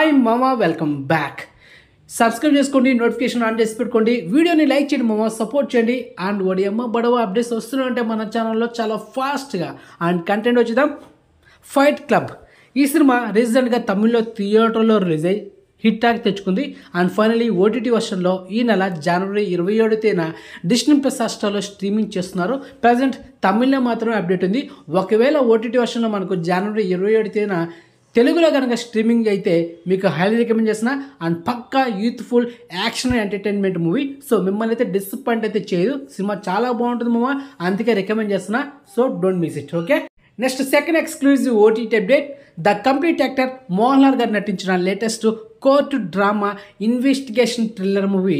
Hi మామా, welcome back. Subscribe చేసుకోండి, notification on చేసి పెట్టుకోండి, వీడియోని లైక్ చేయండి మామా, సపోర్ట్ చేయండి. అండ్ వడియమ్మ బడవ అప్డేట్స్ వస్తున్నాయంటే మన ఛానల్లో చాలా ఫాస్ట్గా. అండ్ కంటెంట్ వచ్చేద్దాం. ఫైట్ క్లబ్ ఈ సినిమా రీసెంట్గా తమిళ్లో థియేటర్లో రిలీజ్ అయ్యి హిట్ టాక్ తెచ్చుకుంది. అండ్ ఫైనలీ ఓటీటీ వర్షన్లో ఈ నెల జనవరి 27 తేదీన డిస్నీ ప్లస్ హాట్‌స్టార్లో స్ట్రీమింగ్ చేస్తున్నారు. ప్రజెంట్ తమిళ్లో మాత్రమే అప్డేట్ ఉంది. ఒకవేళ ఓటీటీ వర్షన్లో మనకు జనవరి 27 తేదీన తెలుగులో కనుక స్ట్రీమింగ్ అయితే మీకు హైలీ రికమెండ్ చేసిన అండ్ పక్కా youthful action entertainment movie. So మిమ్మల్ని అయితే డిసప్పాయింట్ అయితే చేయదు. సినిమా చాలా బాగుంటుంది మామ, అందుకే రికమెండ్ చేస్తున్నా. So don't miss it. Okay, next second exclusive OTT update. The complete actor Mohan Lal garu నటించిన latest court drama investigation thriller movie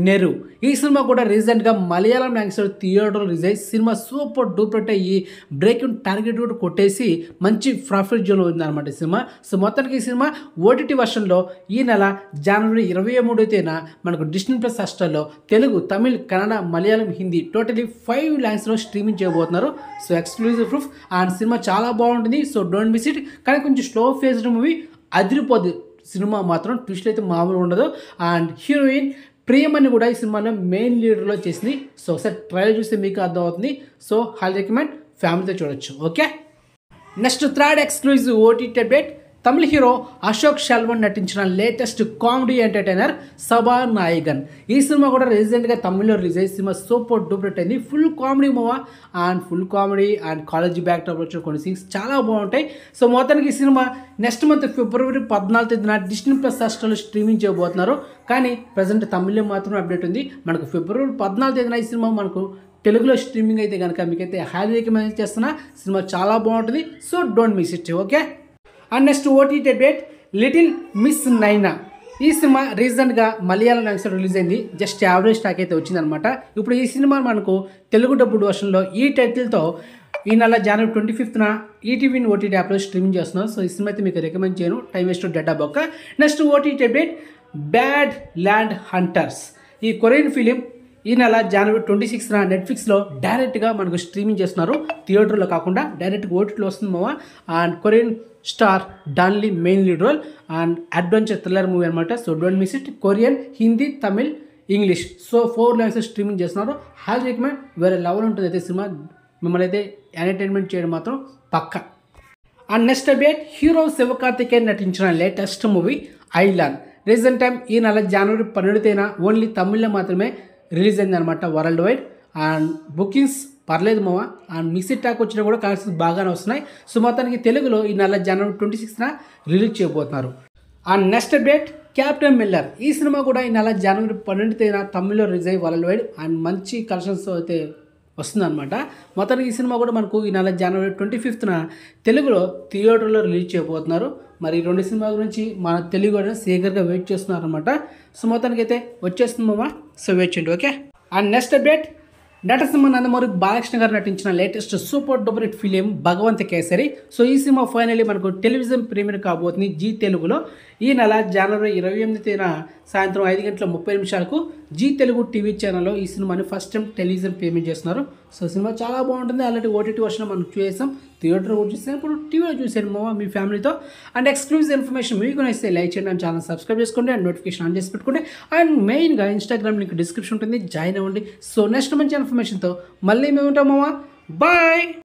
Neru. ఈ సినిమా కూడా రీసెంట్గా మలయాళం లాంగ్వేజ్లో థియేటర్లో రిలీజ్ అయ్యి సినిమా సూపర్ డూపర్ అయ్యి బ్రేకింగ్ టార్గెట్ కూడా కొట్టేసి మంచి ప్రాఫిట్ జోన్లో ఉందన్నమాట ఈ సినిమా. సో మొత్తానికి ఈ సినిమా ఓటీటీ వర్షన్లో ఈ నెల జనవరి 23 తేదీన మనకు డిస్నీ ప్లస్ హాట్‌స్టార్లో తెలుగు, తమిళ్, కన్నడ, మలయాళం, హిందీ టోటలీ 5 లాంగ్వేజ్లో స్ట్రీమింగ్ చేయబోతున్నారు. So exclusive proof. And cinema చాలా బాగుంటుంది. So don't miss it. కానీ కొంచెం స్లో ఫేస్డ్ మూవీ, అదిరిపోద్ది సినిమా మాత్రం. ట్విస్ట్ అయితే మామూలుగా ఉండదు. అండ్ హీరోయిన్ ప్రియమని కూడా ఈ సినిమాలో మెయిన్ లీడర్లో చేసింది. సో ఒకసారి ట్రైలర్ చూస్తే మీకు అర్థమవుతుంది. సో హై రికమెండ్, ఫ్యామిలీతో చూడొచ్చు. Okay, next third exclusive OTT update. Tamil hero Ashok Selvan నటించిన లేటెస్ట్ కామెడీ ఎంటర్టైనర్ సభానాయగన్. ఈ సినిమా కూడా రీసెంట్గా తమిళ్లో రిలీజ్ అయ్యి సినిమా సూపర్ డూపర్ అయింది. ఫుల్ కామెడీ మూవా and full comedy and college backdrop వచ్చిన కొన్ని సీన్స్ చాలా బాగుంటాయి. సో మొత్తానికి ఈ సినిమా నెక్స్ట్ మంత్ ఫిబ్రవరి 14 తేదీన డిస్నీ ప్లస్ హాట్‌స్టార్లో స్ట్రీమింగ్ చేయబోతున్నారు. కానీ ప్రజెంట్ తమిళ్లో మాత్రం అప్డేట్ ఉంది. మనకు ఫిబ్రవరి 14 తేదీన ఈ సినిమా మనకు తెలుగులో స్ట్రీమింగ్ అయితే కనుక మీకైతే హైలీ రికమెండ్ చేస్తున్నా. సినిమా చాలా బాగుంటుంది. So don't miss it. Okay, and next OTT update. Little miss నైనా ఈ సినిమా రీసెంట్గా మలయాళం లాంగ్వేజ్లో రిలీజ్ అయింది. జస్ట్ యావరేజ్ స్టాక్ అయితే వచ్చిందనమాట. ఇప్పుడు ఈ సినిమా మనకు తెలుగు డబ్బుడ్ వర్షన్లో ఈ టైటిల్తో ఈ నెల జనవరి 25న ఈటీవీ ఓటీటీ యాప్లో స్ట్రీమింగ్ చేస్తున్నారు. సో ఈ సినిమా అయితే మీకు రికమెండ్ చేయను, టైం వేస్ట్ డెడ్ బొక్క. Next OTT update. Bad land hunters ఈ కొరియన్ ఫిలిం ఈ నెల జనవరి 26న నెట్ఫ్లిక్స్లో డైరెక్ట్గా మనకు స్ట్రీమింగ్ చేస్తున్నారు. థియేటర్లో కాకుండా డైరెక్ట్గా ఓటీటీలో వస్తుంది మామ. And Korean star Don Lee main lead role and adventure thriller movie అనమాట. So don't miss it. Korean, Hindi, Tamil, English so 4 languages streaming చేస్తున్నారు. High recommend. వేరే లెవెల్ ఉంటుంది అయితే సినిమా. మిమ్మల్ని అయితే ఎంటర్టైన్మెంట్ చేయడం మాత్రం పక్క. And next update. Hero Sivakarthikeyan నటించిన latest movie Ayalaan recent time ఈ నెల జనవరి 12 తేదీన ఓన్లీ తమిళ్లో మాత్రమే రిలీజ్ అయింది అనమాట వరల్డ్ వైడ్. అండ్ బుకింగ్స్ పర్లేదు మామ. అండ్ మిక్సీ టాక్ వచ్చినా కూడా కలెక్షన్స్ బాగానే వస్తున్నాయి. సో మొత్తానికి తెలుగులో ఈ నెల జనవరి 26న రిలీజ్ చేయబోతున్నారు. And next update. Captain Miller ఈ సినిమా కూడా ఈ నెల జనవరి 12 తేదీన తమిళ్లో రిలీజ్ అయ్యి వరల్డ్ వైడ్ అండ్ మంచి కలెక్షన్స్ అయితే వస్తుందన్నమాట. మొత్తానికి ఈ సినిమా కూడా మనకు ఈ నెల జనవరి 25న తెలుగులో థియేటర్లో రిలీజ్ చేయబోతున్నారు. మరి ఈ 2 సినిమా గురించి మన తెలుగు వాళ్ళు శీఘ్రంగా వెయిట్ చేస్తున్నారు అనమాట. సో మొత్తానికి అయితే వచ్చేస్తుంది మామ. సో వెయిట్ చేయండి. Okay, and next update. Natasimha Nandamuri Balakrishna garu నటించిన latest super duper hit film Bhagavanth Kesari. So ఈ సినిమా ఫైనల్లీ మనకు టెలివిజన్ ప్రీమియర్ కాబోతుంది జీ తెలుగులో ఈ నెల జనవరి 28 తేదీన సాయంత్రం 5:30 జీ తెలుగు టీవీ ఛానల్లో ఈ సినిమాని ఫస్ట్ టైం టెలివిజన్ ప్రీమియర్ చేస్తున్నారు. సో సినిమా చాలా బాగుంటుంది. ఆల్రెడీ ఓటీటీ వర్షన్ మనం చూసాం, థియేటర్ కూడా చూసాం, ఇప్పుడు టీవీలో చూసాను మామ మీ ఫ్యామిలీతో. అండ్ ఎక్స్క్లూజివ్ ఇన్ఫర్మేషన్ మీకు నచ్చితే లైక్ చేయండి, అండ్ ఛానల్ సబ్స్క్రైబ్ చేసుకోండి, అండ్ నోటిఫికేషన్ ఆన్ చేసి పెట్టుకోండి. అండ్ మెయిన్గా ఇన్స్టాగ్రామ్ లింక్ డిస్క్రిప్షన్ ఉంటుంది, జాయిన్ అవ్వండి. సో నెక్స్ట్ మంచి ఇన్ఫర్మేషన్తో మళ్ళీ మేము ఉంటాం మామ. బాయ్.